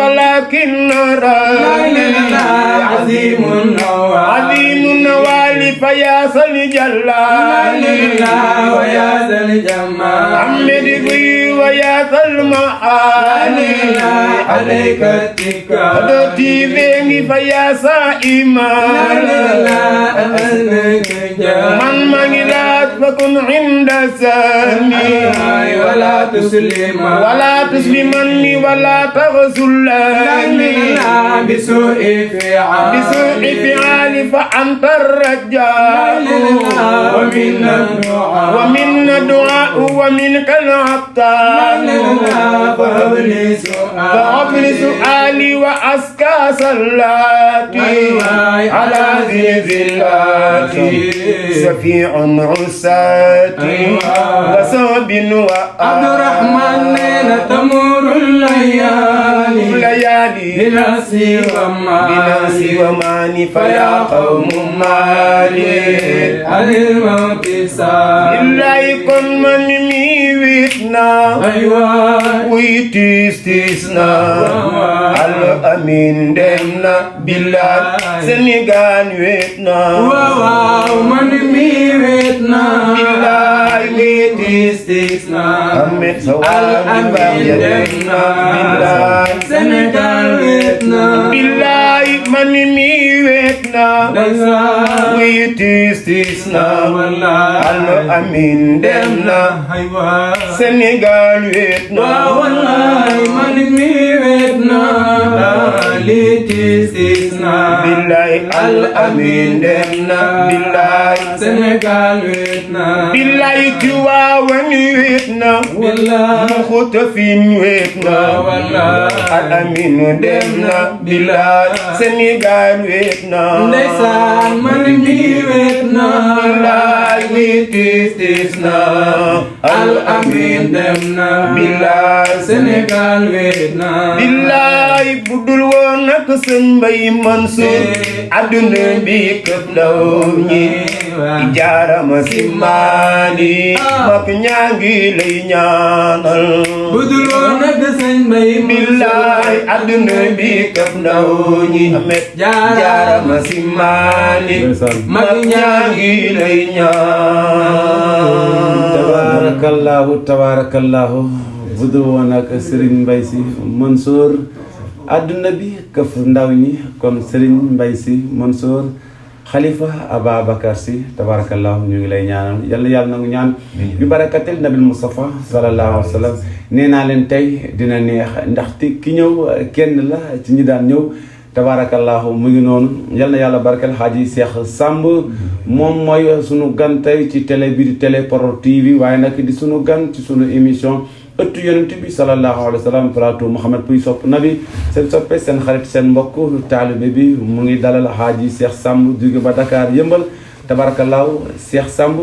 ولكن عظيم النوال فيا صل جلال ويا ذا الجمال محمد بي ويا ذا المعالي عليك التكال هدوتي بيني فيا صائما من مغلات فكن عند سامي ولا تسلمني ولا تغسلني بسوء فعالي فأنت الرجاء ومن الدعاء ومنك العطاء فقبل سؤالي وأزكى صلاتي على ذي ذلاتي شفيع عساتي وصاب عبد الرحمن تمر الليالي بناسي وماني فيا قوم مالي عن الموت سال إلا يكون من ويتنا ويتيستيسنا الأمين دمنا بالله سنغان ويتنا من ويتنا بالله ويتيستيسنا أمين سوال دمنا بالله سنغان ويتنا بالله من ويتنا ويتيستيسنا الأمين دمنا Sénégal wéet na wallaay man mi wéet na litis na billaay al amin dem na billaay Sénégal wéet na billaay Tiwaawan wéet na wallaay Muxtafin wéet na wallaay al amin dem na billaay Sénégal wéet na ndeysaan man mi wéet na billaay litis na al amin dem na billaay Sénégal wéet na billaay budul woon ak sëñ Mbay Mansour adduna bi këf ndaw ñi jaarama si maali mag ñaa ngi lay ñaanal budul woon ak sëñ Mbay billaay adduna bi këf ndaw ñi jaarama si maali mag ñaa ngi lay ñaanal tabarakallahu budul woon ak Serigne Mbaye Sy Mansour adduna bi këf ndaw ñi kon Serigne Mbaye Sy Mansour Khalifa Ababacar Sy tabarakallahu ñu ngi lay ñaanal yàlla nangu ñaan bi barakatil nabil Mustafa sallallahu alayhi wa sallam nee naa leen tey dina neex ndaxte ki ñëw kenn la ci ñi daan ñëw tabarakallahu mu ngi noonu yal na yàlla barkal Hadji Cheikh Samb moom mooy sunu gan tey ci télé bi di Télé Parole TV waaye nag di sunu gan ci sunu émission ëttu yonent bi sallallahu alayhi wa sallam plateau Mouhamed Puy sopp nabi seen soppe seen xarit seen mbokk taalibe bi mu ngi dalal Hadji Cheikh Samb jóge ba Dakar yëmbal tabarakallahu Cheikh Samb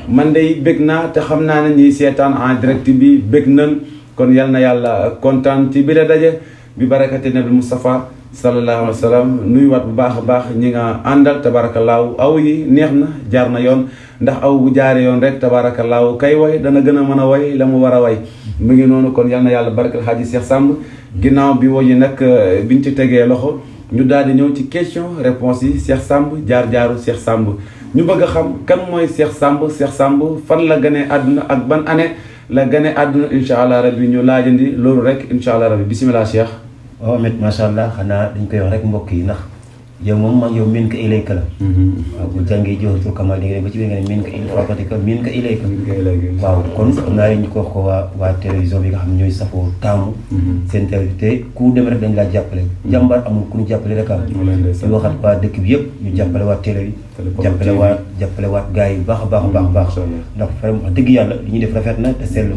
man day bég naa te xam naa ne ñiy seetaan en direct bi bég nañ kon yal na yàlla kontaan ci bi la daje bi barakati nabi Moustapha sallallahu alayhi wa sallam nuyuwaat bu baax a baax ñi nga àndal tabaarakallaahu aw yi neex na jaar na yoon ndax aw bu jaaree yoon rek tabaarakallaahu kay way dana gën a mën a way la mu war a way mu ngi noonu kon yal na yàlla barkal Hadji Cheikh Samb ginnaaw bi woyi nag biñ ci tegee loxo ñu daal di ñëw ci question réponse yi Cheikh Samb jaar-jaaru Cheikh Samb ñu bëgg a xam kan mooy Cheikh Samb fan la gënee àdduna ak ban année la gënee àdduna incha allah rabbi ñu laajandi loolu rek incha allah rabbi bisimilah Cheikh. waaw met macha allah xanaa dañ koy wax rek mbokk yi ndax yow moom mag yow min ka ilayka la waaw bu jàngee Jawharatul Kamal di nga dem ba ci biir nga ne min ka ilfatika min ka ilayka waaw kon xam naa ñu ko wax ko waa télévision bi nga xam ne ñooy safoo taamu seen télé te ku dem rek dañ laa jàppale jàmbaar amul ku ñu jàppale rek am di waxat waa dëkk bi yëpp ñu jàppale waa télé bi jàppale waat gars yi baax a baax a baax ndax vraiment wax dëgg yàlla li ñuy def rafet na te seetlu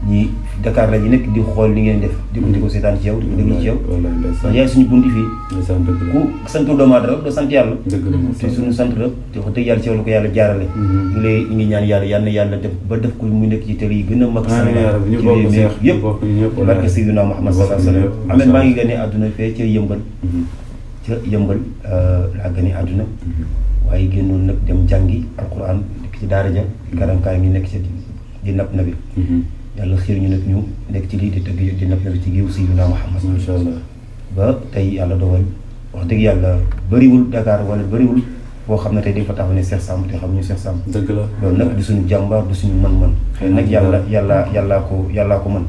ñi Dakar la ñu nekk di xool li ngeen def di ko seetaan ci yow di ko déglu ci yow yaay suñu bundi fii ku santu doomu aadama doo sant yàlla te suñu sant la te wax dëgg yàlla ci yow la ko yàlla jaarale ñu ngi ñaan yàlla yal na yàlla def ba def ko mu nekk ci télé yi gën a mag Sénégal ci réew mi yëpp barke Seydina Muhammad sallallahu alayhi wa sallam amen maa ngi gënee àdduna fee ca yëmbal laa gënee àdduna waaye génnoon nag dem jàngi alquran nekk ci daara ja karankaay ngi nekk ci di napp na bi yàlla xiir ñu nag ñu nekk ci lii di tëgg di napp na bi ci géew Seydina Muhammad macha allah ba tey yàlla dogal wax dëgg yàlla bëriwul Dakar wala bëriwul boo xam ne tey di fa taxaw ne Cheikh Samb te xamuñu Cheikh Samb. dëgg la loolu nag du suñu jàmbaar du suñu mën-mën. xëy nag yàllaa ko mën.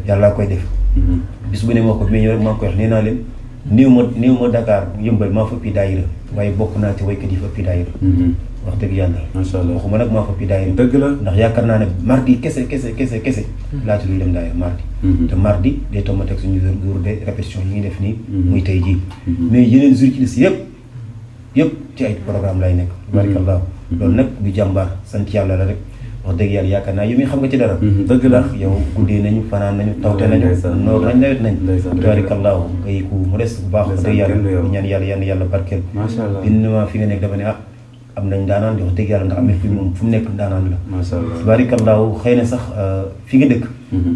yàllaa koy def. bis bu ne ma ko bi ñëw rek maa ngi koy wax nee naa leen néew ma Dakar yëmbal maa fa ëppi daayira waaye bokk naa ci waykat yi fa ëppi daayira. wax dëgg yàlla. macha allah waxuma nag maa fa ëppi daayira. dëgg la ndax yaakaar naa ne mardi kese. laata luy dem daayira mardi. te mardi day tombe ak suñu jour de répétition yi ngi def nii. muy tey jii. mais yeneen jours ci des yëpp ci ay programme lay nekk. barakallahu loolu nag du jàmbaar sant yàlla la rek wax dëgg yàlla yaakaar naa yow mi xam nga ci dara. dëgg la yow guddee nañu fanaan nañu tawte nañu. noor nañ nawet nañ. barakallahu ngay ku modeste bu baax. wax dëgg yàlla ñaan yàlla barkeel. macha allah bind fi nga nekk dafa ne am nañ daanaan di wax dëgg yàlla ndax amee fi moom fu mu nekk daanaan la. macha allah barakallahu xëy na sax fi nga dëkk.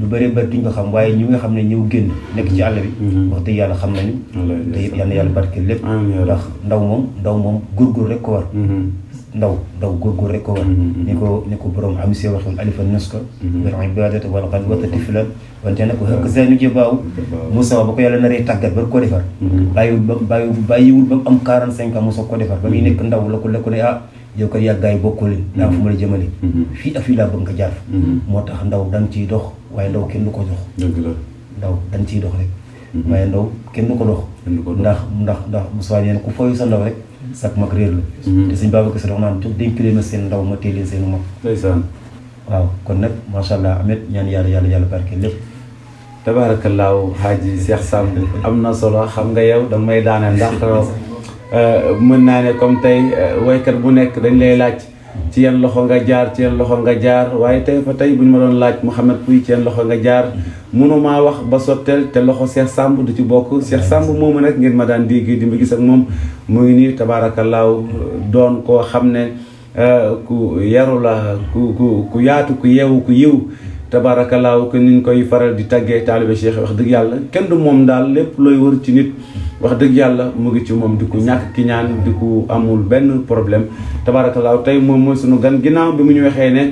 lu bëree bëri duñ ko xam waaye ñi nga xam ne ñëw génn nekk ci àll bi. wax dëgg yàlla xam nañu. te it yàlla barkeel lépp. ndax ndaw moom góorgóor rek ko war. ndaw góorgóor rek ko war. ni ko borom am si waxoon alifa nuska wal ibadata wal xalwata tiflan wante nag xëkk seenu jëbaaw Moussa ba ko yàlla naree tàggat ba ko defar. bàyyiwul ba mu am 45 ans Moussa ko defar ba muy nekk ndaw la ko ne yow kat yàggaay bokkoo leen daa fu ma la jëmale fii ak fii laa bëgg nga jaar moo tax ndaw da nga ciy dox waaye ndaw kenn du ko jox. dëgg la ndaw da nga ciy dox rek waaye ndaw kenn du ko dox ndax Moussa neen ku fooyu sa ndaw rek sak mag réer la te suñ Babacar Si dox naan dénk leen ma seen ndaw ma téye leen seen mag. ndeysaan waaw kon nag macha allah Ahmed ñaan yàlla barke lépp. tabaarakallaahu Haaji Cheikh Samb am na solo xam nga yow danga may daane ndax mën naa ne comme tey waykat bu nekk dañ lay laaj ci yan loxo nga jaar waaye tey fa tey bu ñu ma doon laaj Mouhamed Pouye ci yan loxo nga jaar mënumaa wax ba sotteel te loxo Cheikh Samb du ci bokk. Cheikh Samb moomu nag ngeen ma daan dégg di ma gis ak moom mu ngi nii tabaarakallaahu doon koo xam ne ku yaru la ku yaatu ku yeewu ku yiw tabaarakallaahu ko niñ koy faral di tàggee taalibe Cheikh wax dëgg yàlla kenn du moom daal lépp looy wër ci nit wax dëgg yàlla mu ngi ci moom di ko ñàkk ki ñaan di ko amul benn problème tabaarakallaahu tey moom mooy sunu gan ginnaaw bi mu ñu waxee ne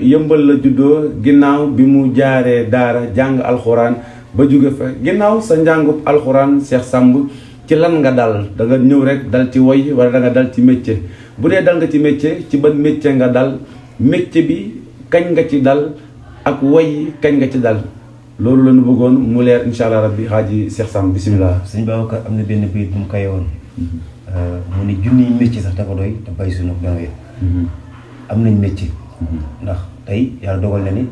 yëmbal la juddoo ginnaaw bi mu jaaree daara jàng alxuraan ba jóge fa ginnaaw sa njàngub alxuraan Cheikh Samb ci lan nga dal da nga ñëw rek dal ci woy wala da nga dal ci métier bu dee dal nga ci métier ci ban métier nga dal métier bi kañ nga ci dal ak woy kañ nga ci dal loolu la ñu bëggoon mu leer incha allah rabbi Haaji Cheikh Samb bisimilah. sëñ Babacar am na benn bayit bu mu koy woon mu ne junniy métier sax dafa doy te bay suñu gannaaw yi am nañ métier. ndax tey yàlla dogal na ni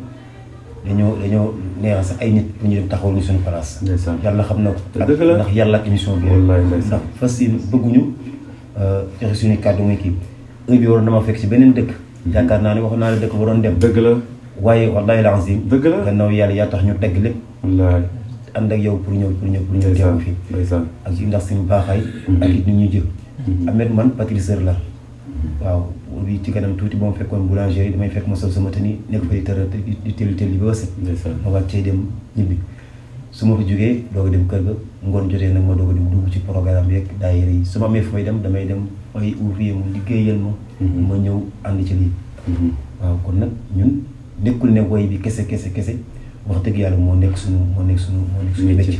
dañoo neexal sax ay nit pour ñu dem taxawal ñu suñu place. yàlla xam na ko. dëgg la ndax yàlla ak émission bi. ndax fas yéene bëgguñu joxe suñu kàddu muy kii heure bi waroon dama fekk ci beneen dëkk. yaakaar naa ne waxoon naa la dëkk waroon dem. dëgg la. waaye wallahi lazim dëgg la gannaaw yàlla yaa tax ñu dagg lépp. wallaahi ànd ak yow pour ñëw teew fii. ak ci ndax suñu baaxaay. ak it nit ñuy jël. Ahmed man pâtisseur la. waaw bi ci kanam tuuti ba ma fekkoon boulangerie damay fekk ma sol sama tenue nekk fa di tëli ba set. ma wàccee dem ñibbi su ma ko jógee doog a dem kër ga ngoon jotee nag ma doog a dugg ci programme yeeg daayira yi su ma amee fu may dem damay dem ay ouvrier mu liggéeyal ma ñëw ànd ci lii. waaw kon nag ñun nekkul ne woy bi kese wax dëgg yàlla moo nekk suñu métier.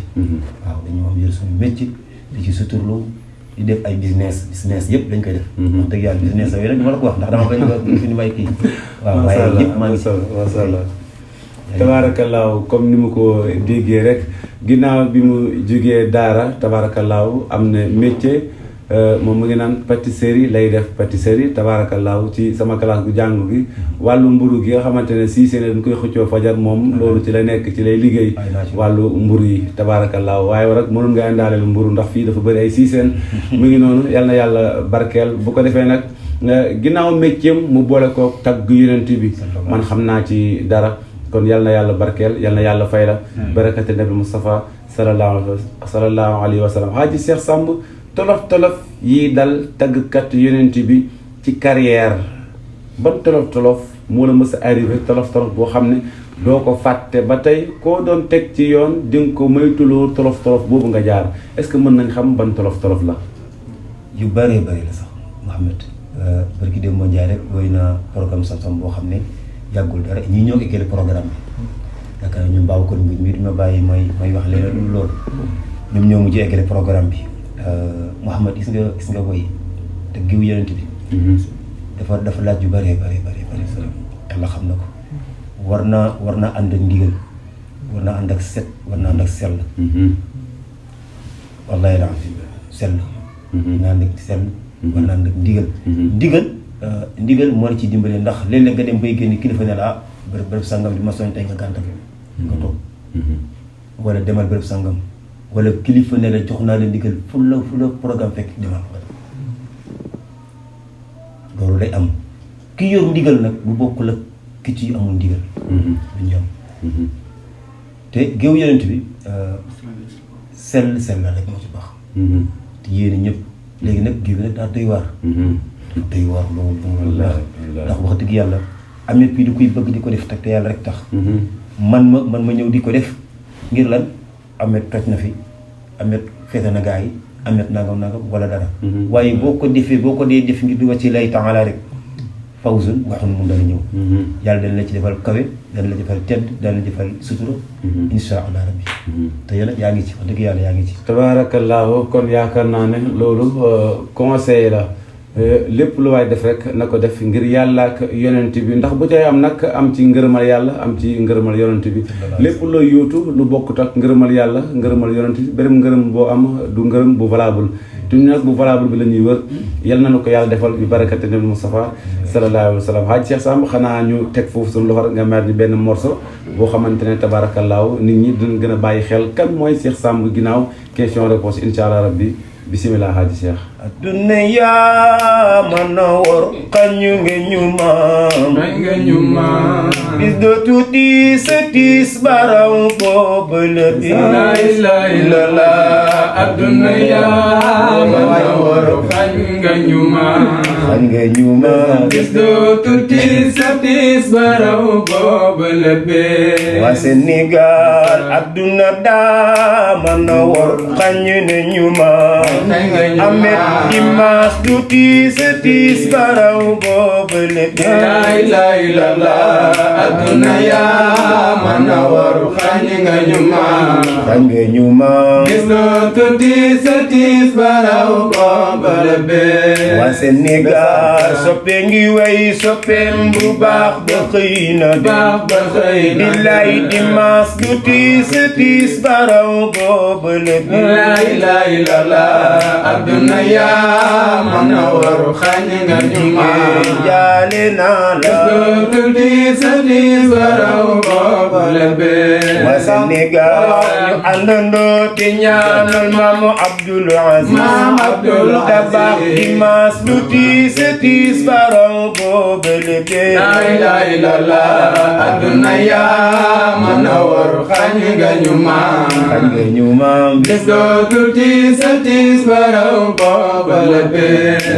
waaw dañoo am yër suñu métier di ci suturlu di def ay business yëpp dañ koy def. wax dëgg yàlla business yooyu nag dama la ko wax ndax dama koy fi ni may kii. waaw waaye yëpp maa ngi si macha allah tabaarakallaahu comme ni mu ko déggee rek ginnaaw bi mu jógee daara tabaarakallaahu am na métier moom mu ngi naan pâtisserie lay def pâtisserie tabaarakallaahu ci sama classe gu jàng gi wàllu mburu gi nga xamante ne si seen dañ koy xëccoo fajar moom loolu ci la nekk ci lay liggéey wàllu mburu yi tabaarakallaahu waaye rek mënoon nga indaaleel mburu ndax fii dafa bëri ay siiseen mu ngi noonu yal na yàlla barkeel bu ko defee nag ginnaaw métier mu boole ko tagg yonent bi man xam naa ci dara kon yal na yàlla barkeel yal na yàlla fay la barakati nabi Mustafa sallallahu alayhi wa sallam Haaji Cheikh Samb tolof yi dal tàggkat yonent bi ci carrière ban tolof moo la mës a arrivé tolof boo xam ne doo ko fàtte ba tey koo doon teg ci yoon di nga ko moytuloo tolof boobu nga jaar est-ce que mën nañ xam ban tolof la. yu bëree bëri la sax Mouhamed barki dem moo njaay rek woy na programme Sam boo xam ne yàggul dara ñii ñoo éggale programme bi yaakaar ñun baaw kon mbi mi dima bàyyi may wax leneen loolu ñoom ñoo mujj eggale programme bi Mouhamed gis nga koy te giw yonent bi dafa laaj yu bëree bëri yàlla xam na ko war naa ànd ak ndigal war naa ànd ak set war naa ànd ak sell wallahi la sell naa ànd ak sell war naa ànd ak ndigal moo la ci dimbale ndax léeg-léeg nga dem bay génn kilifa ne la bërëb sàngam bi ma soñ tey nga gàntal nga toog wala demal bërëb sàngam wala kilifa ne la jox naa la ndigal fu la programme fekk demal loolu day am ki yor ndigal nag bu bokkul ak ki ci amul ndigal duñu am te géew yonent bi sell la rek moo ci baax te yéene ñëpp léegi nag géew nag daa doy waar loolu ndax wax dëgg yàlla amet bi du koy bëgg di ko def te yàlla rek tax man ma ñëw di ko def ngir lan amet toj na fi amet feete na gaa yi amet nangam wala dara waaye boo ko dee def ngir di wàcci lay taala rek fawzun waxun mun dana ñëw yàlla dana la ci defal kawe dana la defal tedd dana la defal sutura insha allah rabbi te yow nag yaa ngi ci wax dëgg yàlla yaa ngi ci tabaarakallaahu kon yaakaar naa ne loolu conseil la lépp lu waay def rek na ko def ngir yàlla ak yonent bi ndax bu cay am nag am ci ngërëmal yàlla am ci ngërëmal yonent bi lépp looy yóotu lu bokkut ak ngërëmal yàlla ngërëmal yonent bi beneen ngërëm boo am du ngërëm bu valable te ñu nag bu valable bi la ñuy wër yal na ko yàlla defal bi barakati nabi Mustafa sallallahu alayhi wa sallam Haaj Cheikh Samb xanaa ñu teg foofu suñu loxo rek nga mer ñu benn morceau boo xamante ne tabaarakallaahu nit ñi duñ gën a bàyyi xel kan mooy Cheikh Samb ginnaaw question réponse incha allah rabbi bisimilah Haji Cheikh. adduna yaa mën a wor xañu nga ñu maam bis dootu tiis baraw boobu la bi la ilaha illallah adduna yaa mën a wor xañ nga ñu maam bis dootu tiis baraw boobu la bi waa Sénégal adduna daa mën a wor xañu na ñu maam amet dimas du tiis baraw boobu lépp la ilaha illallah adduna yaa mën a war xañ nga ñu maam gis dootu tiis baraw boobu lépp waa Sénégal soppe ngi way soppeem bu baax ba xëy na billaay dimas du tiis baraw boobu lépp la ilaha illallah adduna yaa mën a war xañ nga ñu maam jaale naa la dootu tiis baraw boobu lépp waa Sénégal ñu àndandoo te ñaanal maamu Abdoul Aziz Dabakh dimas du tiis baraw boobu lépp la ilaha illallah adduna yaa mën a war xañ nga ñu maam bis dootu tiis baraw boobu lépp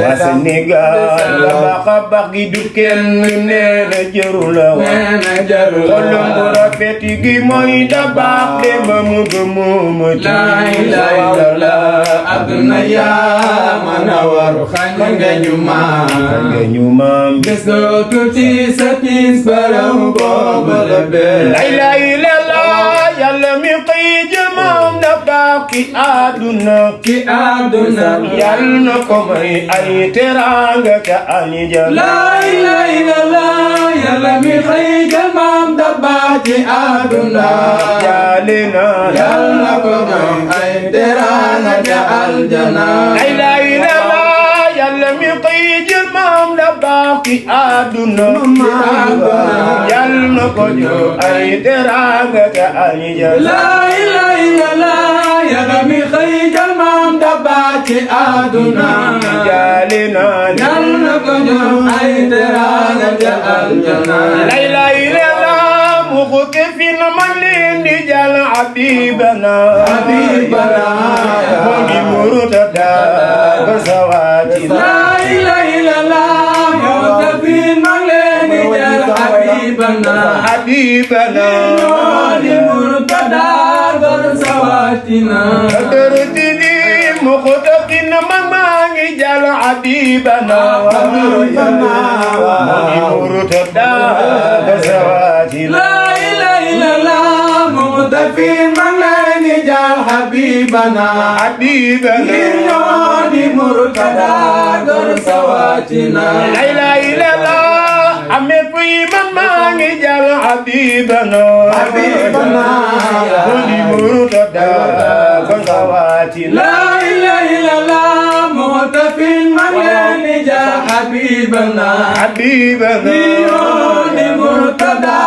waa Sénégal la baax gi du kenn nee na jëru la wax xolum bu rafet gi mooy Dabakh demba mu gëmuma ci la ilaha illallah adduna yaa mën a war xañ nga ñu maam bis dootu tiis baraw boobu lépp la ilaha illallah yàlla mi xëy jël moom Dabakh ki àdduna yàlla na ko may ay teraanga ka anija la ilaha illallah yàlla mi xëy jël moom Dabakh ki àdduna yàlla na ko may ay teraanga ka aljana la ilaha illallah yàlla mi xëy jël moom Dabakh ki àdduna yàlla na ko jox ay teraanga ka anija la ilaha illallah yàlla mi xëy jël moom Dabakh ci àdduna yàlla na ko jox ay teraanga ca aljana la ilaha illallah mu xuke fi na man leen di jàll habibana moo ngi Murtada ba sawaati la ilaha illallah mu xuke fi man leen di jàll habibana moo ngi Murtada ba sawaatina muxtaqina maa ngi jàll habibana di Murtada ba sawaati la ilaha illallah muxtaqin maa ngi jàll habibana habibana ñoo di murtada gor sawatina la ilaha illallah ame puy man maa ngi jàll habibana habibana di murtada gor sawatina la ilaha illallah muhtafin man leen ja habibana habibana ñoo di murtada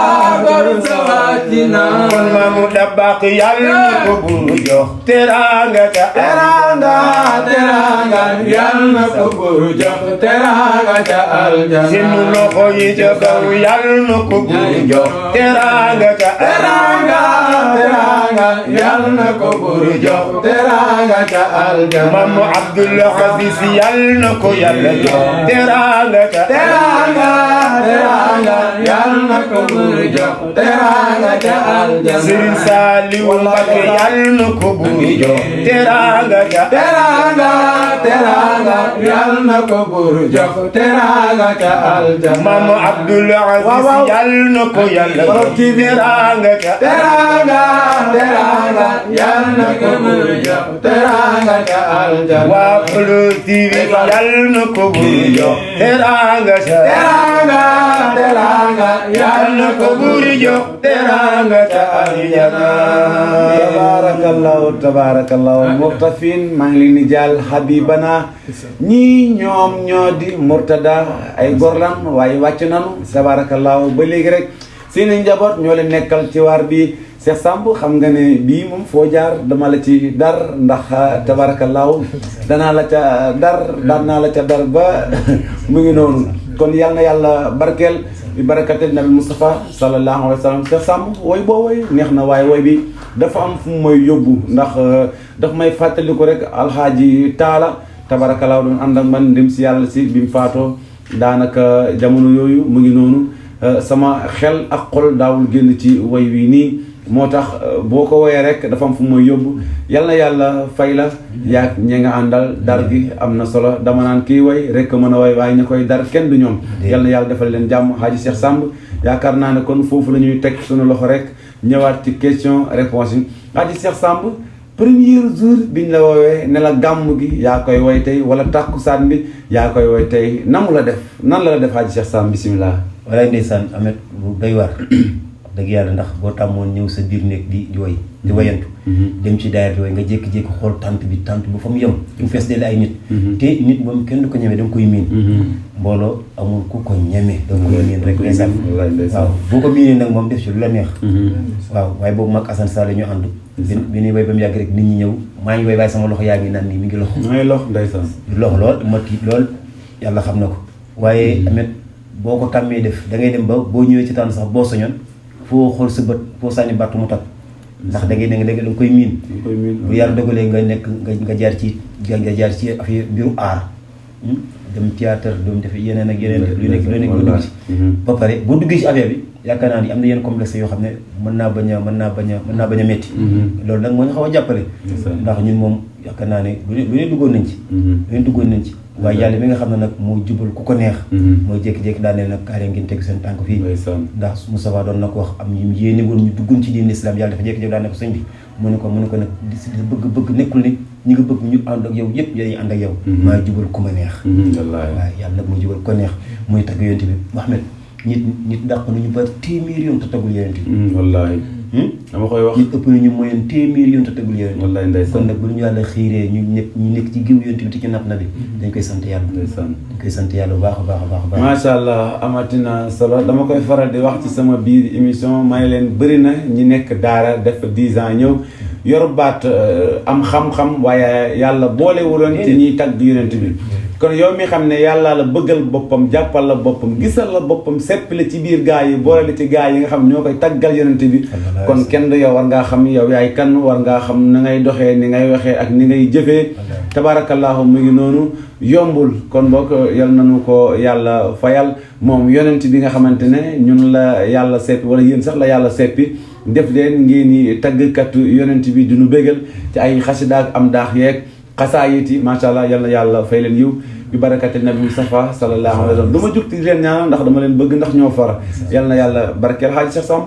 gor sawatina kon maamu dabaq yàlla ko buru jox teranga ca teranga yàlla ko buru jox teranga ca aljana sinu loxo yi ca kaw yàlla ko buru jox teranga ca teranga yàlla ko buru jox teranga ca aljana Mamu Abdul Aziz yàlla ko yàlla jox teranga ca teranga yàlla ko buru jox teranga ca aljana Serigne Saliou Mbacké yàlla ko buru jox teranga ca teranga yàlla ko buru jox teranga ca aljana Mamu Abdul Aziz yàlla ko yàlla jox teranga ca teranga yàlla ko buru jox teranga ca aljana waa Fulu TV yàlla ko buru jox teranga ca teranga yàlla ko buru jox teranga ca aljana tabarakallahu muqtafin maa ngi leen di jàll habibana ñii ñoom ñoo di murtada ay gorlan waaye wàcc nanu tabarakallahu ba léegi rek seeni njaboot ñoo leen nekkal ci waar bi Cheikh Samb xam nga ne bii moom foo jaar dama la ci dar ndax tabarakallahu danaa la ca dar daan naa la ca dar ba mu ngi noonu kon yal na yàlla barkeel bi barakatil nabi Mustafa sallallahu alayhi wa sallam Cheikh Samb woy boo woy neex na waaye woy bi dafa am fu mu may yóbbu ndax daf may fàttaliku rek alxaaji taala tabarakallahu doon ànd ak man dem si yàlla si bi mu faatoo daanaka jamono yooyu mu ngi noonu sama xel ak xol daawul génn ci woy wi nii moo tax boo ko woyee rek dafa am fu muy yóbbu yal na yàlla fay la yaag ñi nga àndal dar gi am na solo dama naan kii woy rek mën a woy waaye ñu koy dar kenn du ñoom yal na yàlla defal leen jàmm Hadji Cheikh Samb yaakaar naa ne kon foofu la ñuy teg suñu loxo rek ñëwaat ci question réponse yi Hadji Cheikh Samb premier jour biñ la woowee ne la gàmm gi yaa koy woy tey wala tàkkusaan bi yaa koy woy tey namu la def nan la def Hadji Cheikh Samb bisimilah. walaay ndeysaan Amet bu doy waar dëgg yàlla ndax boo tàmmoon ñëw sa biir néeg di woy di woyantu dem ci daayira di woy nga jékki-jékki xool tant bi fa mu yem mu fees dell ay nit te nit moom kenn du ko ñeme da nga koy miin mbooloo amul ku ko ñeme da nga koy miin rek ndeysaan waaw boo ko miinee nag moom def ci lu la neex waaw waaye boobu mag Assane Sall ñu ànd bi ñuy woy ba mu yàgg rek nit ñi ñëw maa ngi woy waaye sama loxo yaa ngi naan nii mi ngi loxo ndeysaan loxo lool ma tiit lool yàlla xam na ko waaye Amet boo ko tàmmee def da ngay dem ba boo ñëwee ci tànn sax boo soñoon foo xool sa bët foo sànni battu mu tag ndax da nga koy miin bu yàlla dogalee nga nekk nga jaar ci affaire mbiru aar dem théâtre doom def yeneen ak yeneen lu nekk nga dugg ci ba pare boo duggee ci affaire bi yaakaar naa ni am na yenn complexe yoo xam ne mën naa bañ a metti loolu nag moo ñu xaw a jàppale ndax ñun moom yaakaar naa ne lu ne duggoon nañ ci waaye yàlla mi nga xam ne nag moo jubal ku ko neex mooy jékki-jékki daaneel nag carré ngeen teg seen tànk fii ndax Moustapha doon na ko wax am ñu yéene woon ñu duggoon ci diine islam yàlla dafa jékki-jékki daan ne ko sëñ bi mu ne ko nag bëgg nekkul ni ñi nga bëgg ñu ànd ak yow yëpp yéen ànd ak yow maa jubal ku ma neex waaw yàlla nag moo jubal ko neex muy tagg yonent bi Mouhamed nit dàq nañu ba téeméer yoon te tagul yonent bi wallaahi dama koy wax nit ëpp nañu mooy téeméer yoon te tagul yonent bi wallaahi ndeysaan kon nag bu ñu yàlla xiiree ñu nekk ci giw yonent bi te ci nat na bi dañ koy sant yàlla ndeysaan dañ koy sant yàlla bu baax a baax a baax macha allah amatina solo dama koy faral di wax ci sama biir émission may leen bëri na ñi nekk daara def 10 ans ñëw yor baat am xam-xam waaye yàlla boolewuloon ci ñiy tagg yonent bi kon yow mi xam ne yàlla la bëggal boppam jàppal la boppam gisal la boppam seppi la ci biir gaa yi boole la ci gaa yi nga xam ñoo koy taggal yonent bi kon kenn du yow war ngaa xam yow yaay kan war ngaa xam na ngay doxee ni ngay waxee ak ni ngay jëfee tabaarakallaahu mu ngi noonu yombul kon bokk yal nañu ko yàlla fayal moom yonent bi nga xamante ne ñun la yàlla seppi wala yéen sax la yàlla seppi def leen ngeen ni taggkatu yonent bi du ñu bégal ci ay xasidaak am daax yeeg xasaayit yi macha allah yal na yàlla fay leen yiw bi barakati nabi Mustafa sallallahu alayhi wa sallam du ma jug ci leen ñaanal ndax dama leen bëgg ndax ñoo fara yal na yàlla barkeel Hadj Cheikh Samb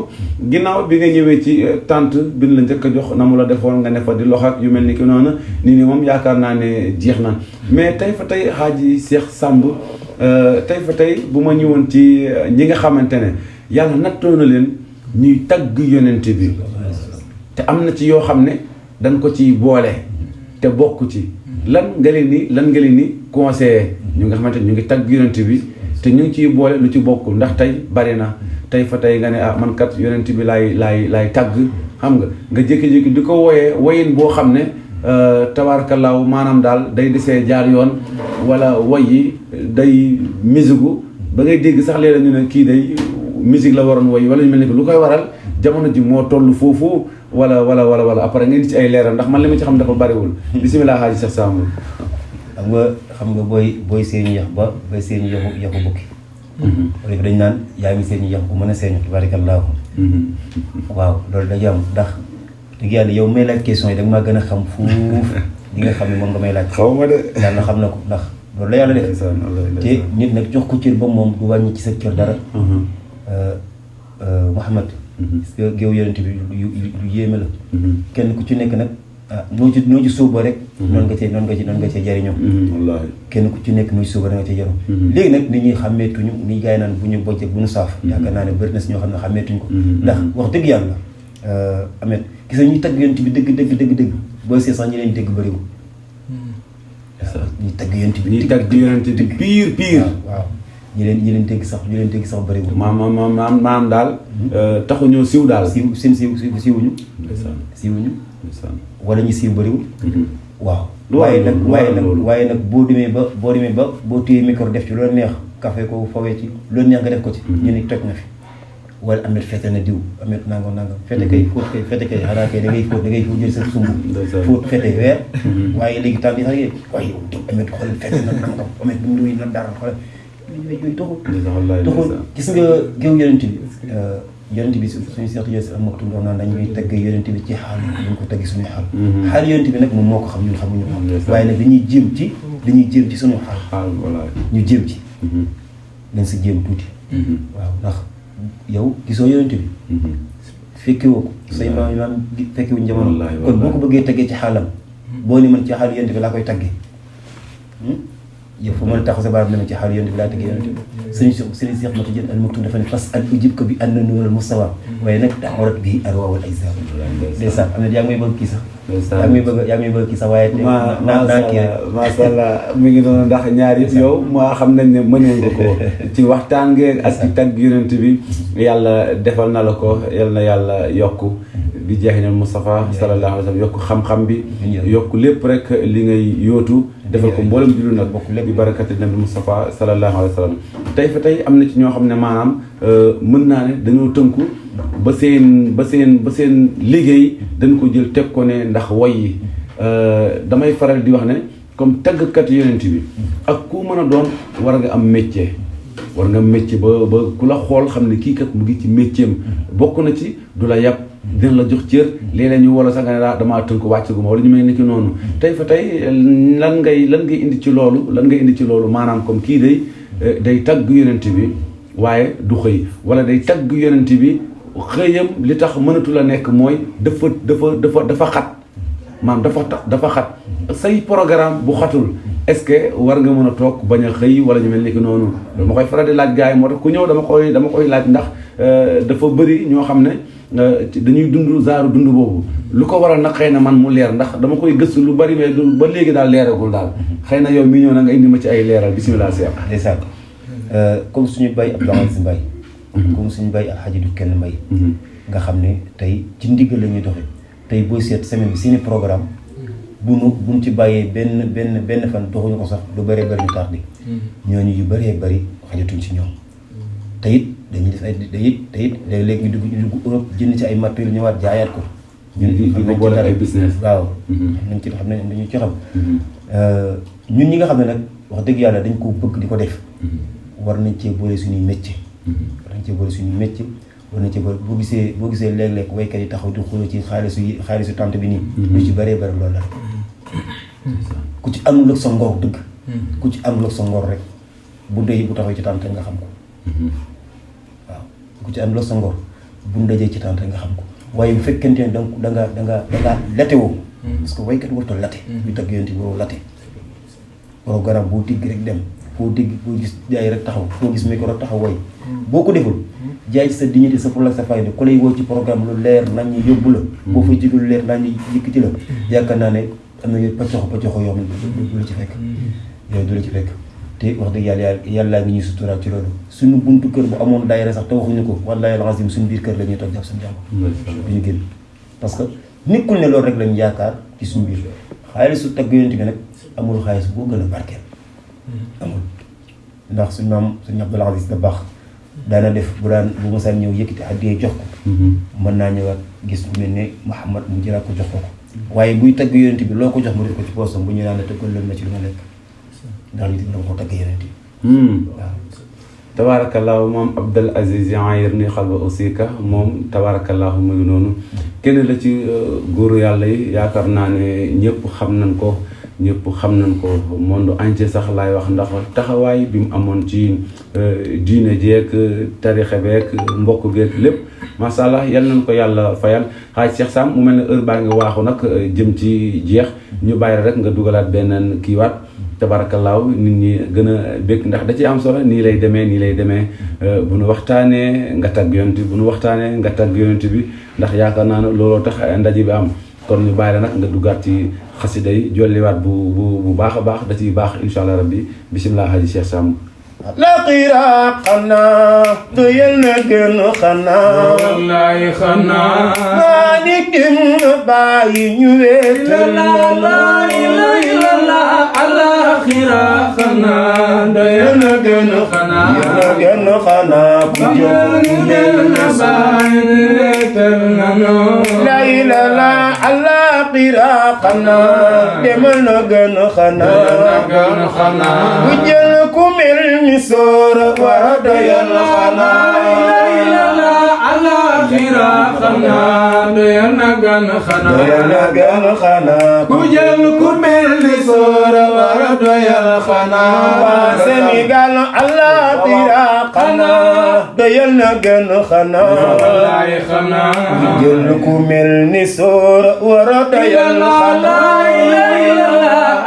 ginnaaw bi nga ñëwee ci tante bi la njëkk a jox na mu la defoon nga ne fa di lox ak yu mel ni ki noonu nii moom yaakaar naa ne jeex na mais tey fa tey Hadj Cheikh Samb tey fa tey bu ma ñëwoon ci ñi nga xamante ne yàlla nattoo na leen ñuy tagg yonent bi te am na ci yoo xam ne dañ ko ci boole te bokk ci lan nga leen ni conseillé ñu nga xamante ne ñu ngi tagg yonent bi te ñu ngi ciy boole lu ci bokkul ndax tey bari na tey fa tey nga ne ah man kat yonent bi laay tagg xam nga jékki-jékki di ko woyee woyin boo xam ne tabaarakallaahu maanaam daal day desee jaar yoon wala woy yi day musique ba ngay dégg sax léeg-léeg ñu ne kii day musique la waroon woy wala ñu mel ni lu koy waral jamono ji moo toll foofu wala après ngeen ci ay leeral ndax man li ma ci xam dafa bariwul bisimilah Hadj Cheikh Samb xam nga booy seeni yax ba bay seeni yaxu bukki wala dañ naan yaa ngi seeni yax bu mën a seeni tabaarakallaahu waaw loolu dañu am ndax dëgg yàlla yow may laaj question yi da nga maa gën a xam fuuf li nga xam ne moom nga may laaj xaw ma de yàlla xam na ko ndax loolu la yàlla def te nit nag jox ko cër ba moom du wàññi ci sa cër dara Mouhamed parce que géew yonent bi lu yéeme la kenn ku ci nekk nag noo ci sóoba rek noonu nga cee jariñoo wallaahi kenn ku ci nekk noo ci sóoba da nga cee jariñoo léegi nag nit ñi xàmmeetuñu ni gaay naan bu ñu bojj bu ñu saaf yaakaar naa ne bëri na si ñoo xam ne xàmmeetuñu ko ndax wax dëgg yàlla Ahmed gis nga ñuy tagg yonent bi dëgg boo see sax ñi leen dégg bëriwul ñuy tagg yonent bi pire waaw ñi leen dégg sax bëriwul maam daal taxuñoo siiw daal siiwuñu wala ñu siiw bëriwul waaw waaye nag boo demee ba boo téye micro def ci loolu neex café ko fawee ci loolu neex nga def ko ci ñu ne toj na fi wala Ahmed fete na diw Ahmed nangam fete kay xanaa kay da ngay fóot jël sa sumb fóot fete weer waaye léegi temps bi sax yéen waaye yow diw Ahmed xool fete na nangam Ahmed bu nduy na dara xool yooyu taxul gis nga géew yonent bi suñu seex yooyu am maktum doon naan dañuy tagg yonent bi ci xaal duñ ko tagg suñuy xaal yonent bi nag moom moo ko xam ñun xamuñu ko waaye nag dañuy jéem ci suñu xaal ñu jéem ci dañ si jéem tuuti waaw ndax yow gisoo yonent bi fekkewoo ko say maam fekkewuñ jamono kon boo ko bëggee taggee ci xaalam boo ni man ci xaalu yonent bi laa koy taggee yow fa mën a taxaw sa baaraam ne ci xaalu yonent bi laa taggee yonent bi sëriñ Seex Matu Jeen al Maktum dafa ne fas al ujib ko bi ànd na nuural mustawa waaye nag daxarat bi arwaawal ajzaa ndeysaan am na yaa ngi may bëgg kii sax yaa ngi may bëgg kii sax waaye naa kii rek masha Allah mi ngi noonu ndax ñaar yëpp yow maa xam nañ ne mënoon nga ko ci waxtaan ngeen ak ci tagg yonent bi yàlla defal na la ko yal na yàlla yokk bi jeexinal Mustafa sallallahu alayhi wa sallam yokk xam-xam bi yokk lépp rek li ngay yóotu defal ko mboolem jullu nag bokk lépp bi barakati nabi Mustafa sallallahu alayhi wa sallam tey fa tey am na ci ñoo xam ne maanaam mën naa ne dañoo tënku ba seen liggéey dañ ko jël teg ko ne ndax woy yi damay faral di wax ne comme tàggkat yonent bi ak ku mën a doon war nga am métier ba ku la xool xam ne kii kat mu ngi ci métier am bokk na ci du la yàpp dina la jox cër léeg-léeg ñu wala sax nga ne damaa tënk wàcc gu ma wala ñu mel ni ki noonu tey fa tey lan ngay indi ci loolu maanaam comme kii day tagg yonent bi waaye du xëy wala day tagg yonent bi xëyam li tax mënatu la nekk mooy dafa xat maanaam dafa xat say programme bu xatul est-ce que war nga mën a toog bañ a xëy wala ñu mel ni ki noonu dama koy faral di laaj gars yi moo tax ku ñëw dama koy laaj ndax dafa bëri ñoo xam ne dañuy dund zaaru dund boobu lu ko waral nag xëy na man mu leer ndax dama koy gëstu lu bari mais ba léegi daal leeragul daal xëy na yow mi ñëw na nga indi ma ci ay leeral bismillah Cheikh ndeysaan comme suñu bay Abdou Aziz Mbaye comme suñu bay Alhaji du kenn Mbaye nga xam ne tey ci ndigal la ñuy doxe tey booy seet semaine bi seeni programme buñ ci bàyyee benn fan doxuñu ko sax lu bëree bëri ñu tardé ñooñu yu bëree bëri xajatuñ ci ñoom te it dañuy def ay léeg-léeg ñu dugg Europe jënd ci ay matériel ñëwaat jaayaat ko ñun ay business waaw xam nañ dañu ci xam ñun ñi nga xam ne nag wax dëgg yàlla dañ ko bëgg di ko def war nañ cee boole suñuy métier war nañ cee boole boo gisee léeg-léeg waykat yi taxaw di xuloo ci xaalisu tànt bi nii lu ci bëree bëri loolu la ku ci amul ak sa ngor dëgg ku ci am la sa ngor rek bu dee bu taxaw ci tànt nga xam ko waaw ku ci am la sa ngor bu ndajee ci tànt nga xam ko waaye bu fekkente ne da nga late woo parce que waykat warta late ñu tagg yonent bi waroo late waroo garab boo digg rek dem foo gis jaay rek taxaw foo gis micro rek taxaw way boo ko deful jaay ci sa dignité sa fulla sa fayda ku lay woo ci programme lu leer nañ ñu yóbbu la boo fay jóge lu leer nañ ñu yëkkati la yaakaar naa ne am na yooyu paccoxo yoo xam ne du la ci fekk yooyu du la ci fekk te wax dëgg yàlla ngi ñuy suturaal ci loolu suñu buntu kër bu amoon daayira sax te waxuñu ko wallaahi alazim suñu biir kër la ñuy toog jàpp suñu jàmm duñu génn parce que nekkul ne loolu rek lañu yaakaar ci suñu biir xaalisu tagg yonent bi nag amul xaalis boo gën a barkeel amul ndax suñu maam suñu Abdul Aziz da baax daana def bu mosaan ñëw yëkkati addiyee jox ko mën naa ñëwaat gis bu mel ne Muhammad mu jëlaat ko jox ko waaye buy tagg yonent bi loo ko jox mu def ko ci poosam bu ñu naan la tëggal leen na ci lu ma lekk ndax nit ñi dama ko tagg yonent bi waaw tabaarakallaahu moom Abdul Aziz Yaayir ni xalba aussi ka moom tabaarakallaahu mu ngi noonu kenn la ci góoru yàlla yi yaakaar naa ne ñëpp xam nañ ko monde entier sax laay wax ndax taxawaay bi mu amoon ci diine jeeg tarixe beeg mbokk geeg lépp macha allah yal nañ ko yàlla fayal xaaj Cheikh Sam mu mel ne heure baa ngi waaxu nag jëm ci jeex ñu bàyyi rek nga dugalaat beneen kiiwaat tabarakallaahu nit ñi gën a békk ndax da ci am solo nii lay demee bu nu waxtaanee nga tagg yonent bi ndax yaakaar naa ne looloo tax ndaje bi am kon ñu bàyyi la nag nga duggaat ci xasida yi jolliwaat bu baax a baax da ciy baax insha allah rabbi bisimilah haji Cheikh Sam la qiraa xanaa doyal na gën xanaa wallaay xanaa maa ni dim bàyyi ñu wéetal la ilaha alaxira xanaa doyal na gën xanaa ku jóg na bàyyi wéetal nanu la ilaha alaxira xanaa demal na gën xanaa ku jël ku mel ni soora wara doyal alaxira xanaa doyal na gën xanaa ku jël ku mel ni soora wara doyal xanaa waa Sénégal alaxira xanaa doyal na gën xanaa wallaay xanaa ku jël ku mel ni soora wara doyal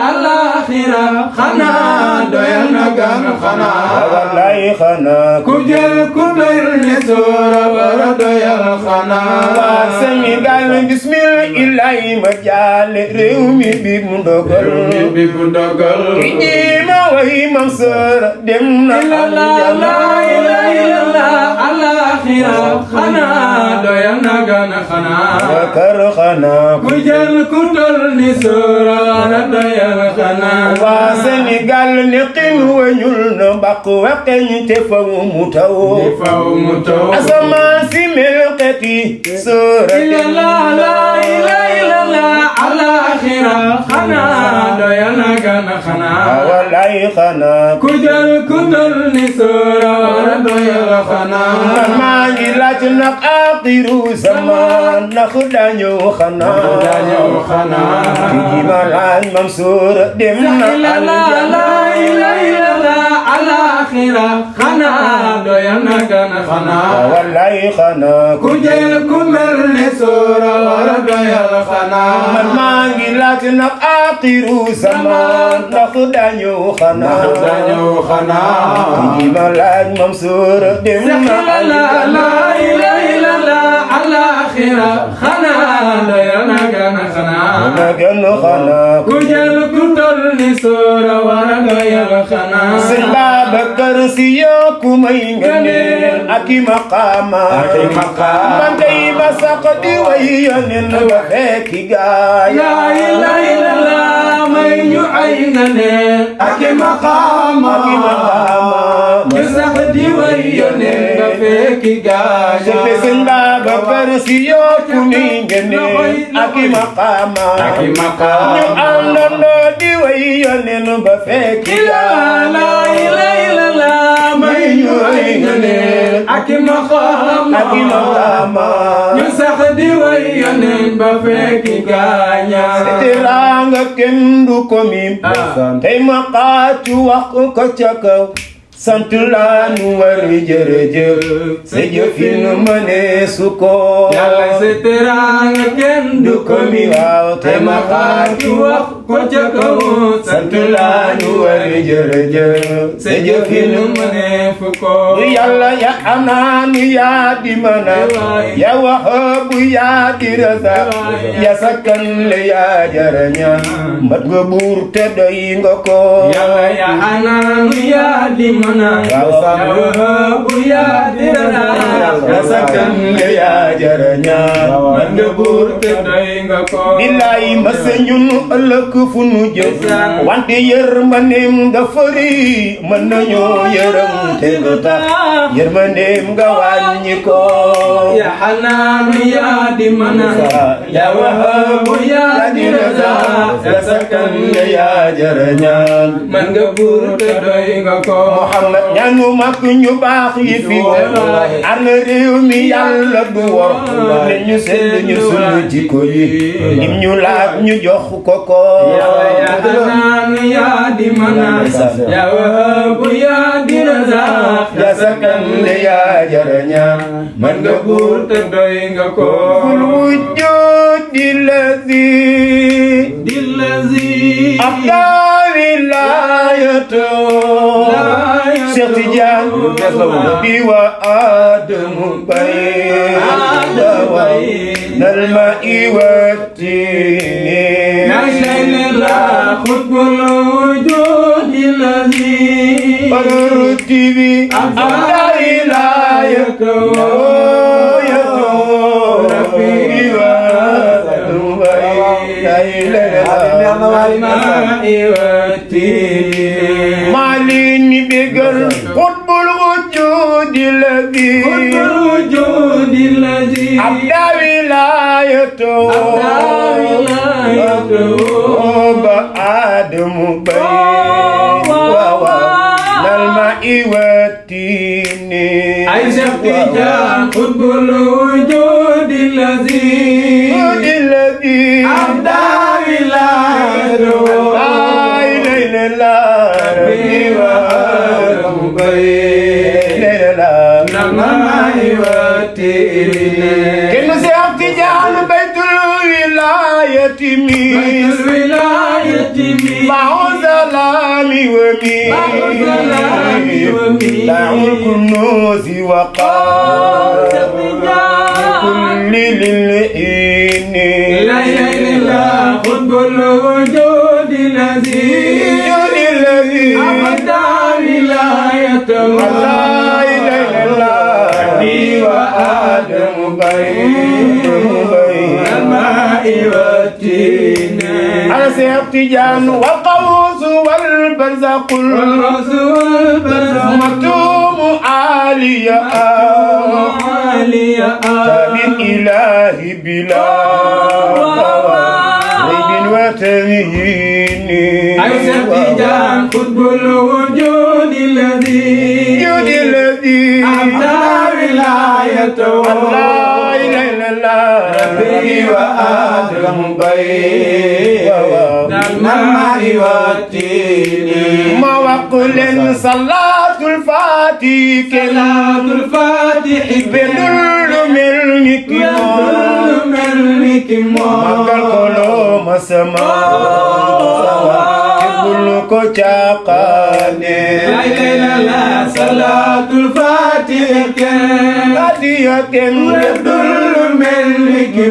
alaxira xanaa doyal na gën xanaa wallaay xanaa ku jël ku mel ni soora wara doyal xanaa waa Sénégal bismillahi ma jaale réew mi bi mu ndogal ki ma way mam soora dem na alaxira xanaa doyal na gën xanaa kër xanaa ku jël ku tol ni soora wara doyal xanaa waa Sénégal neqin wañul na mbaq waqeñ te faw mu taw asamaan si mel xeti soora alaxira xanaa doyal na gën xanaa wallaay xanaa ku jël ku tol ni soora wara doyal xanaa man maa ngi laaj nag axiru zaman ndax daa ñëw xanaa ki ma laaj mam soora dem na alaxira xanaa doyal na gën xanaa wallaay xanaa ku jël ku mel ni soora wara doyal xanaa man maa ngi laaj nag axiru zaman ndax daa ñëw xanaa ki ma laaj mam soora dem na alaxira xanaa doyal na gën xanaa ku jël ku tol ni soora wara doyal xanaa sëñ Babacar Si yokku may ngëneel ak i maqaama man day ba sax di way yonen ba fekki gaay laa ilaaha illallaah may ñu ay ngëneel ak i maqaama ñu sax di way yonen ba fekki gaay sëñ Babacar Si yokku may ngëneel ak i maqaama ñu àndandoo di way yonen ba fekki gaay laa ilaaha illallaah may ñu ay ngëneel ak ak i maqaama ñu sax di way yoneen ba fekki gaaña teraanga kenn du ko miim tey ma xaatu wax ko ca kaw sant laa nu war jërëjëf sa jëfin mëne su ko yàlla sa teraanga kenn du ko miim waaw tey ma xaatu wax ko ca kaw sant laa nu war jërëjëf sa jëfin mëne fu ko yàlla ya anaanu yaa di mana ya wahabu yaa di raza ya sakkan le yaa jaraña mat nga buur te doy nga ko yàlla ya anaanu yaa di mana ya wahabu yaa di raza ya sakkan le yaa jaraña mat nga buur te doy nga ko billaay masa ñun ëllëg fu nu jëm wante yërmandeem dafa rëy mën nañoo yërëm te nga tax yërmandeem nga wàññi ko ya xanaanu yaa di mana ya wahabu yaa di raza ya sakkan le yaa jarañaan man nga buur te doy nga ko Muhammad ñaanu mag ñu baax yi fi ar na réew mi yàlla du wor ne ñu sell ñu sunu jikko yi lim ñu laaj ñu jox ko ko ya xanaanu yaa di mana ya wahabu yaa di raza ya sakkan le yaa jarañaan man nga buur te doy nga ko wujudi dillazi abda wilayatu Cheikh Tidiane bi wa Adamu bay nal ma iwatini la khutbul wujud allazi Barutibi abda wilayatu ماليني بقر قطب الوجود الذي أبدى ولايته بآدم بين الماء والتين أي شفتجان قطب الوجود الذي أبدى ولايته كن Cheikh Tidiane baytul wilayati mi ma'u zalami wa mi da'ul kunuzi wa qad kulli lil'ini لا إله إلا الله خطب الوجود الذي أبدى ولايته لا إله إلا الله وآدم بين الماء والتين أنا Cheikh Tidiane والقوس والبرزق مكتوم عالية من إله بلا ريب وتميين أي سبتجان خطب الوجود الذي أبدى ولايته لا إله إلا الله ربي وآدم بين الماء والتين ما وقل صلاة الفاتح بدل ملك مكال كلو مسما كل ko caqane la ilaha illallah salatul fatih ken dul meliki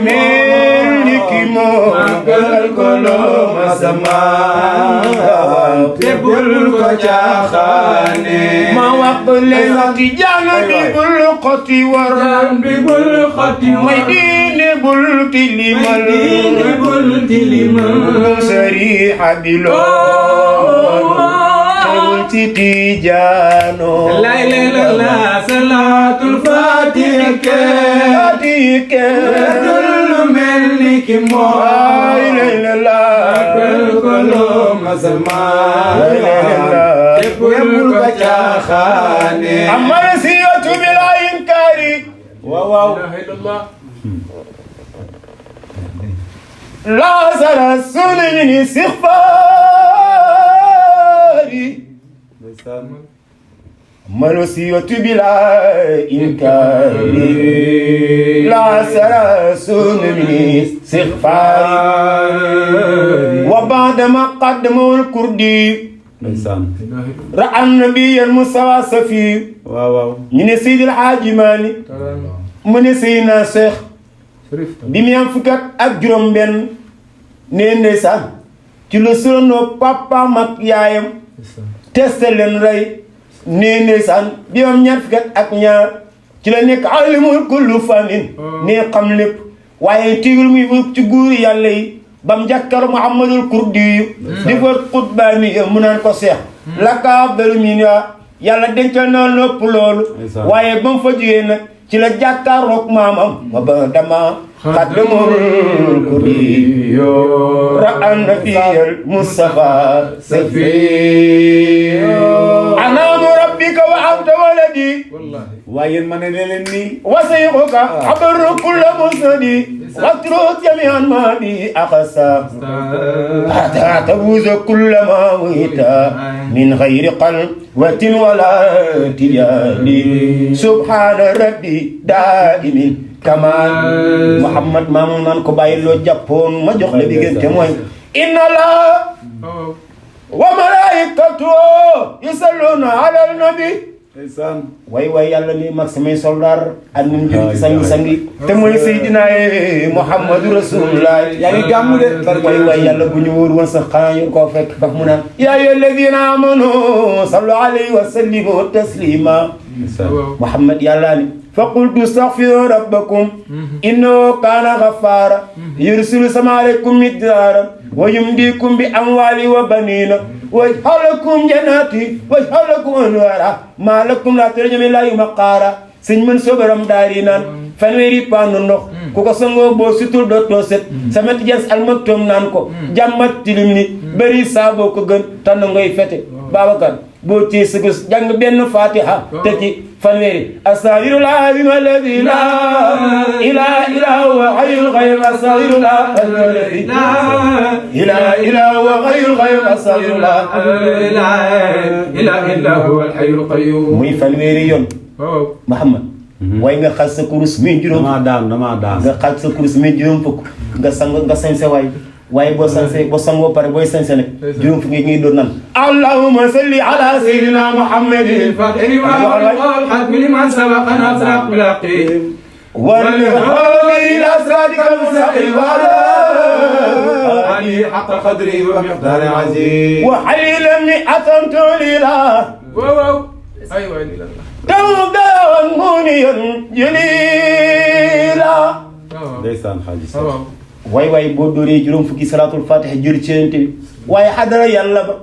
mo magal ko lo masama tebul ko caqane ma waqle ci jana bi bul khoti waran bi bul khoti may dine bul tilimal sariha bilo Tijano la ilaha illallah salatul fatih dul meliki mo la ilaha illallah kolo masama tebul ko caqane amal siyatu bilayin waaw la sara sunu min istighfari ndeysaan man wasiyatu bila inkari la sara sunu min istighfari wa ba'da ma qaddamul kurdi ndeysaan ra'an nabiyyan musawa safi waaw waaw ñu ne Seydil Hadji Malick mu ne Seydina Cheikh bi mu am fukk ak juróom benn nee ndeysaan ci la surnoo papaam ak yaayam testé leen rey nee ndeysaan bi am ñaar fukk ak ñaar ci la nekk alimul kullu fanin nee xam lépp waaye tigul muy bu ci guuri yàlla yi bam jàkkar Muhammadul Kurdi yu di fa xutbaani mu naan ko Seex laka afdalu min yàlla dencal na lépp loolu waaye ba mu fa jógee nag ci la jàkkaarloog maamam wa ba dama xaddamul Kurdi ra'an nabiyal Mustafa safi anaamu rabbika wa anta waladi waaye yéen ma ne leen nii wasayxuka xabaru kulla musnadi watruk jamian ma bi aqsa hatta tabuza kulla ma wita min xayri qalwatin wala tijali subhana rabbi daimin kamal Muhammad maamu naan ko bàyyi loo jàppoon ma jox la diggante mooy inna la wa malaikatu yusalluna ala nabi ndeysaan way yàlla ni mag samay soldaar ak ñun jëm sangi te mooy Seydina Muhammadu Rasulullah yaa ngi gàmmu de way yàlla bu ñu wóor woon sax xanaa ñu koo fekk bax mu naan yaa ayyuha alladina amanu sallu alayhi wa sallimu taslima Muhammad yàlla ni فقلت استغفروا ربكم إنه كان غفارا يرسل السماء عليكم مدرارا ويمديكم بأموال وبنين ويجعل لكم جنات ويجعل لكم أنهارا ما لكم لا ترجون من الله مقارا sëñ mën sobaram daari naan fanweeri paanu ndox ku ko sangoo boo sutul dootoo set sama tijans almaktoom naan ko jàmmat tilim ni bëri saaboo ko gën tànn ngoy fete Babacar boo ci sëgus jàng benn fatiha te ci fanweeri astaghfirullah alladi la ilaha illa huwa hayyul qayyum astaghfirullah alladi la ilaha illa huwa hayyul qayyum astaghfirullah la ilaha illa huwa hayyul qayyum muy fanweeri yoon Muhammad waaye nga xal sa kurus muy juróom damaa daan nga xal sa kurus muy juróom fukk nga sañse waaye boo sangoo pare booy sañse nag juróom fukk ngi doon nan allahumma salli ala sayyidina muhammadin fatih wa al-khatmi liman sabaqa nasraq bilaqim wal hadi ila siratikal mustaqim wa ala ali haqqa qadri wa miqdari azim wa halilan mi'atan tulila wow aywa lillah tawdan muniyan jalila ndeysaan xaaji waay boo dóoree juróom fukki salaatul fatiha jël ci yonent bi waaye xadara yàlla ba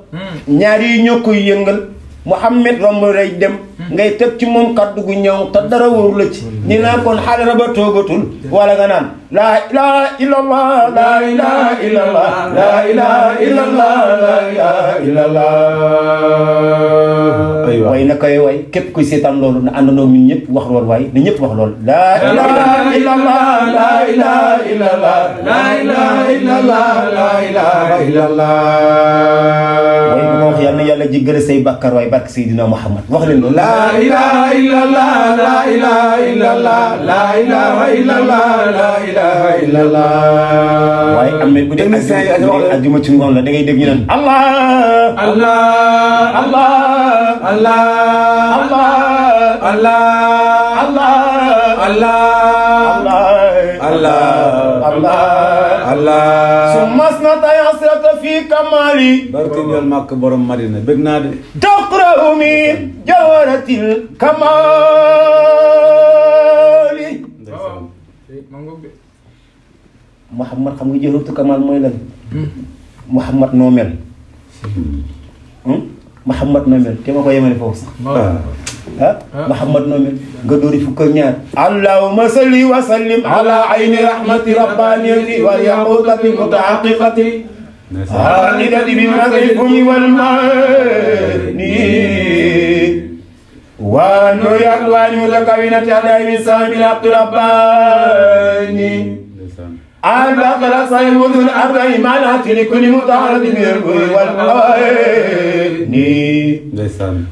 ñaar yi ñoo koy yëngal Muhammad romb rey dem ngay teg ci moom kaddu gu ñëw te dara wóoru la ci ni naa kon xadara ba toogatul wala nga naan laa ilaha illallah laa ilaha illallah laa ilaha illallah laa ilaha illallah way na koy way képp kuy seetaan loolu na àndandoo ñun ñëpp wax loolu waay na ñëpp wax loolu laa ilaha illallah laa ilaha illallah laa ilaha illallah laa ilaha illallah way bu ko wax yal na yàlla jéggale say bàkkaar waay barke Seydina Muhammad wax leen loolu laa ilaha illallah laa ilaha illallah laa ilaha illallah laa ilaha illallah waaye am na bu dee ajjuma ci ngoon la da ngay dégg ñu naan Allah Allah Allah Allah Allah Allah Allah Allah Allah Allah Allah sumasnata yasrata fi kamali barke ñool màkk borom Madina bëgg naa de taqra'u min jawaratil kamali Muhammad xam nga jawaratul kamal mooy lan Muhammad noo mel Muhammad noo mel te ma ko yemale foofu sax Muhammad noo mel nga dóori fukk ak ñaar allahumma salli wa sallim ala ayni rahmati rabbaniyati wal yaqutati mutahaqqiqati halidati bi maghribumi wal mani ونور أكوان متكونة على بسام الحق رباني البقر صيب ذو الأربع منات لكل متعرض من البر والقواني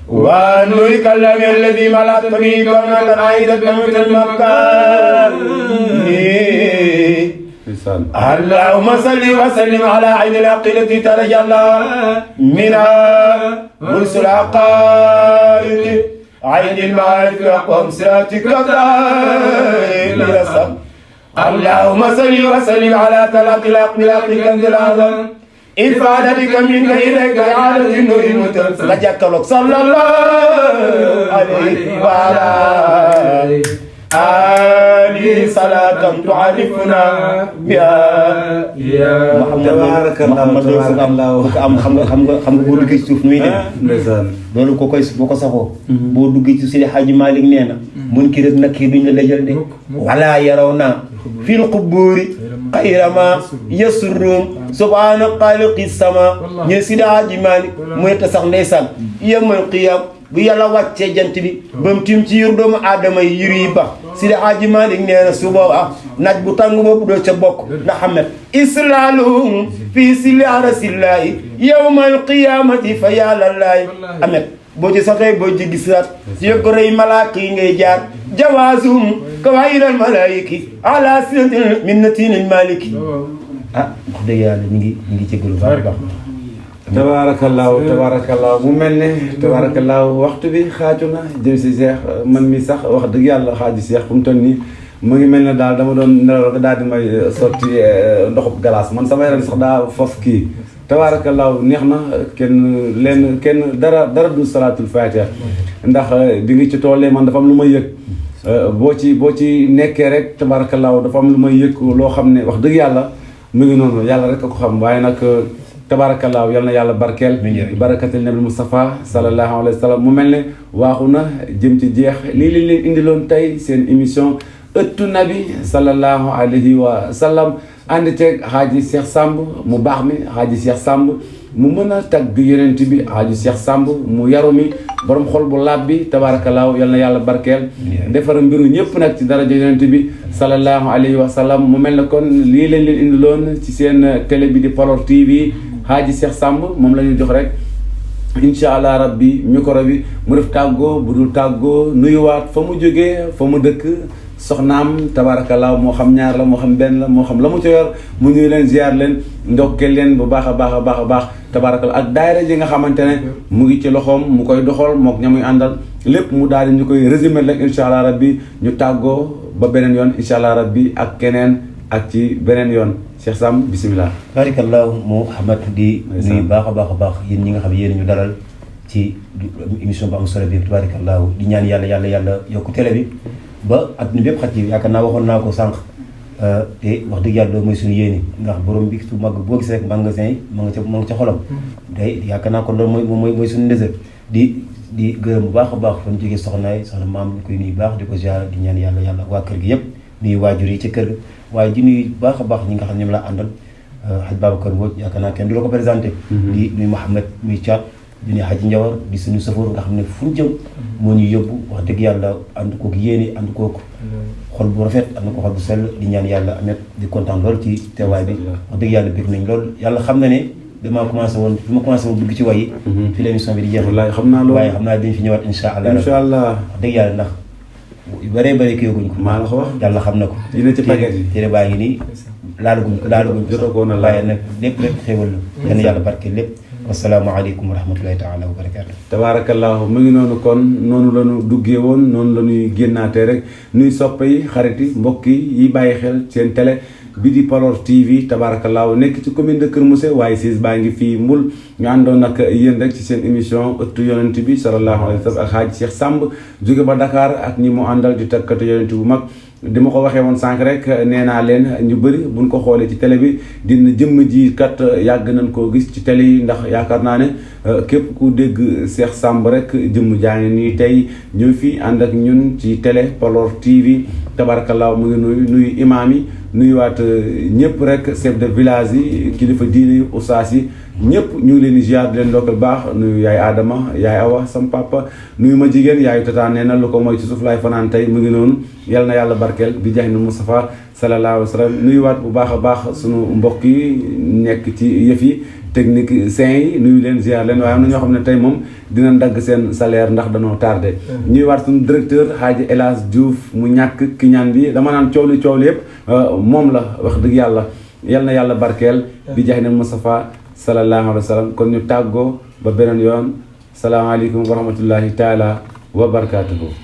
ونور كلام الذي ملأت به كونك عائدة بمثل المكان اللهم صل وسلم على عين الحق التي ترجلى منها رسل العقائد عين المعارف واقوام صراطك اللهم صل وسلم على طلعة الحق بالحق كنز الأعظم إفادتك منك إليك إعادة النور المتمثل لك صلى الله عليه وعلى آله صلاة تعرفنا بها يا Muhammad am xam nga boo duggee ci suuf nuy dem loolu ko koy boo ko saxoo boo duggee ci Seydi Hadji Malick nee na mun ki rek nag kii duñ la lajal de wala yaraw na fil quburi xayrama yasurrum subhana xaaliqi sama ñu Seydi Hadji Malick mooy ta sax ndeysaan yawmal qiyam bu yàlla wàccee jant bi ba mu tiim ci yur doomu aadama yi yur yi ba Seydi Hadji Malick nee na su boobaa naaj bu tàng boobu doo ca bokk ndax xamet islaalum fii sili arasillahi yawmal qiyamati fa yàllallaahi amet boo ci saxee boo ci gisaat yëg ko rëy malaaka yi ngay jaar jawaazum kawaayiral malaayiki ala sinatin minnatinil maliki wax dëgg yàlla ñu ngi cëggalu baax baax tabaarakallaahu mu mel ne tabaarakallaahu waxtu bi xaaju na jëm si Cheikh man mi sax wax dëgg yàlla xaaju Cheikh fu mu toll nii mu ngi mel ne daal dama doon nelaw rek daal di may sotti ndoxub glace man sama yaram sax daa foofu kii tabaarakallaahu neex na kenn dara du salaatul faatiha ndax bi nga ci tollee man dafa am lu may yëg boo ci nekkee rek tabaarakallaahu dafa am lu may yëg loo xam ne wax dëgg yàlla mu ngi noonu yàlla rek a ko xam waaye nag tabaarakallaahu yal na yàlla barkeel barakatil nabi Mustafa sallallahu alayhi wa sallam mu mel ne waaxu na jëm ci jeex lii lañ leen indiloon tey seen émission ëttu nabi sallallahu alayhi wa sallam ànd ceeg Hadji Cheikh Samb mu baax mi Hadji Cheikh Samb mu mën a tagg yonent bi Hadji Cheikh Samb mu yaru mi borom xol bu laab bi tabaarakallaahu yal na yàlla barkeel defar mbiru ñëpp nag ci daraja yonent bi sallallahu alayhi wa sallam mu mel ne kon lii lañ leen indiloon ci seen télé bi di Paloor TV Hadji Cheikh Samb moom la ñuy jox rek incha allah rabbi micro bi mu def tàggoo bu dul tàggoo nuyuwaat fa mu jógee fa mu dëkk soxnaam tabaarakallaahu moo xam ñaar la moo xam benn la moo xam la mu ca yor mu nuyu leen ziar leen ndokkeel leen bu baax a baax a baax a baax tabaarakallaahu ak daayira ji nga xamante ne mu ngi ci loxoom mu koy doxal mook ña muy àndal lépp mu daal di ñu koy résumé rek incha allah rabbi ñu tàggoo ba beneen yoon incha allah rabbi ak keneen ak ci beneen yoon Cheikh Samb bisimilah. barakallahu Mouhamed di nuyu baax a baax yéen ñi nga xam yéen ñu dalal ci émission bu am solo bi barakallahu di ñaan yàlla yokku télé bi ba adduna bépp xaj yi yaakaar naa waxoon naa ko sànq te wax dëgg yàlla mooy suñu yéene ndax borom bi su mag boo gis rek magasin yi ma nga ca xolam day yaakaar naa ko loolu mooy suñu ndësër di gërëm bu baax a baax fa ñu jógee soxnaay soxna maam ñu koy nuyu baax di ko ziar di ñaan yàlla waa kër gi yëpp nuyu waajur yi ci kër waaye di nuyu baax a baax ñi nga xam ne ñoom laa àndal Hadj Babacar Mbodj yaakaar naa kenn du la ko présenté di nuyu Mouhamed muy Thiat di nuyu Hadji Ndiawar di suñu safoor nga xam ne fu ñu jëm moo ñu yóbbu wax dëgg yàlla ànd kook yéene ànd kook xol bu rafet ànd ko xol bu sell di ñaan yàlla amet di kontaan lool ci teewaay bi wax dëgg yàlla bëgg nañ lool yàlla xam na ne damaa commencé woon dugg ci way yi fi la émission bi di jeex wallaay xam naa loolu waaye xam naa dañ fi ñëwaat insha allah wax dëgg yàlla ndax yu bëree kii yoguñ ko maa la ko wax yàlla xam na ko dina ci paquet yi téere baa ngi nii laalaguñ jotagoo na waaye nag lépp xéwal la yal na yàlla barke lépp wasalaamaaleykum wa rahmatulahi taala wa barakaatu tabaarakallaahu mu ngi noonu kon noonu la ñu duggee woon noonu la ñuy génnaatee rek nuy soppe yi xarit yi mbokk yi bàyyi xel seen télé bi di Paloor TV tabaarakallaahu nekk ci commune de Kër Mousse waaye siis baa ngi fii Mbul ñu àndoon nag yéen rek ci seen émission ëttu yonent bi sallallahu alayhi wa sallam ak Hadji Cheikh Samb jóge ba Dakar ak ñi mu àndal di takkatu yonent bu mag di ma ko waxee woon sànq rek nee naa leen ñu bëri buñ ko xoolee ci télé bi dina jëmm ji kat yàgg nañ koo gis ci télé yi ndax yaakaar naa ne képp ku dégg Cheikh Samb rek jëmm jaa ngi nii tey ñëw fii ànd ak ñun ci télé Paloor TV tabarakallah mu ngi nuyu imaam yi nuyuwaat ñëpp rek chef de village yi kilifa diine yi ustaas yi ñëpp ñu ngi leen di ziar di leen ndokkal baax nuyu yaay Adama yaay Awa sam papa nuyu ma jigéen yaay Tata nee na lu ko mooy ci suuf laay fanaan tey mu ngi noonu yal na yàlla barkeel bi jaay na Moustapha sallallahu alayhi wa sallam nuyuwaat bu baax a baax sunu mbokk yi nekk ci yëf yi techniciens yi nuyu leen ziar leen waaye am na ñoo xam ne tey moom dinañ dagg seen salaire ndax danoo tardé ñuy waat suñu directeur Hadji El Hadj Diouf mu ñàkk ki ñaan bi dama naan coow li yëpp moom la wax dëgg yàlla yal na yàlla barkeel bi jaay na Moustapha sallallahu alayhi wa sallam kon ñu tàggoo ba beneen yoon salaamaaleykum wa rahmatullahi taala wa barakaatuhu